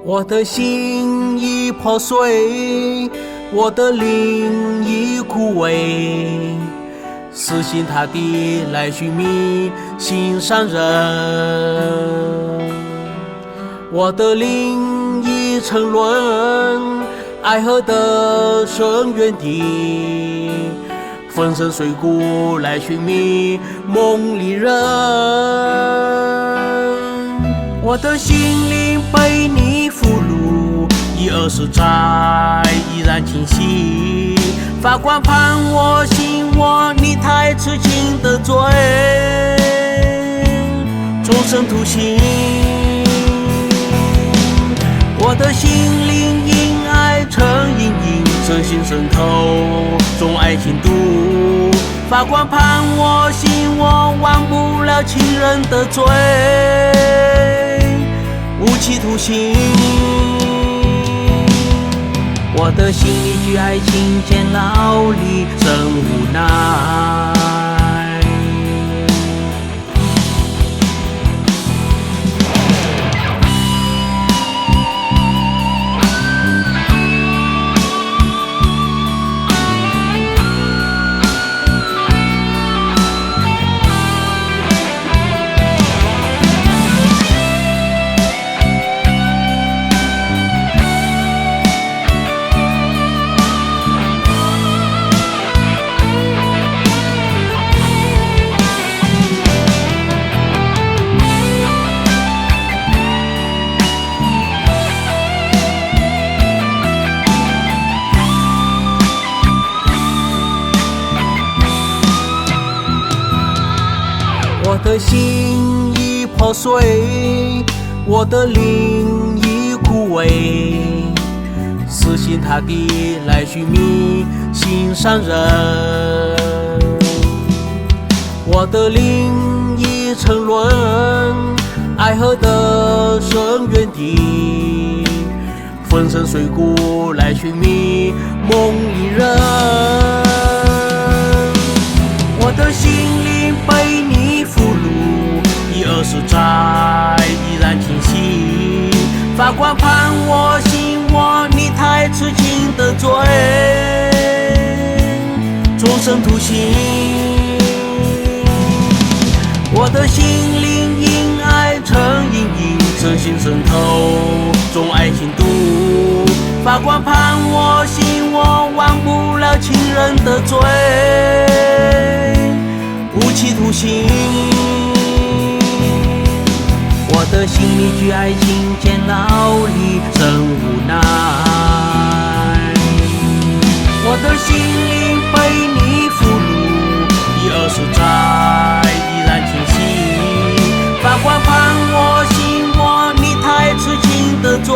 我的心已破碎，我的灵已枯萎，死心塌地来寻觅心上人。我的灵已沉沦，爱河的深渊底，粉身碎骨来寻觅梦里人。我的心灵被你俘虏，一而始在，依然清晰。法官判我信我你太痴情的罪，终身徒刑。我的心灵因爱成阴影，深心渗透，中爱情毒。法官判我信我忘不了情人的罪，无期徒刑。我的心里居爱情监牢里，真无奈。我的心已破碎，我的灵已枯萎，死心塌地来寻觅心上人。我的灵已沉沦，爱河的深渊底，粉身碎骨来寻觅梦里人。我的心灵被你俘虏，一而始在，依然清晰。法官判我信我你太痴情的罪，终身徒刑。我的心灵因爱成阴影，深心渗透，中爱情毒。法官判我信我忘不了情人的罪，无期徒刑。我的心里居爱情监牢里，真无奈。我的心灵被你俘虏，一而始在，依然清晰。法官判我信我你太痴情的罪，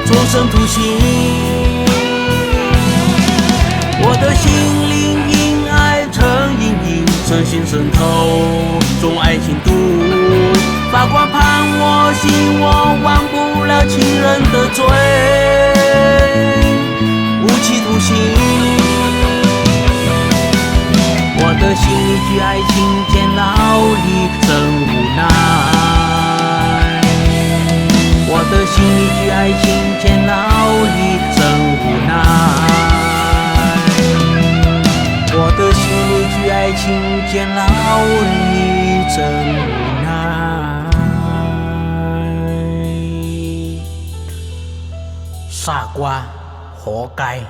终身徒刑。我的心灵因爱成阴影，深心渗透，中爱情毒。法官判我信我忘不了情人的罪，无期徒刑。我的心里居爱情监牢里，真无奈。我的心里居爱情监牢里，真无奈。我的心里居爱情监牢里，真无奈。傻瓜，活该。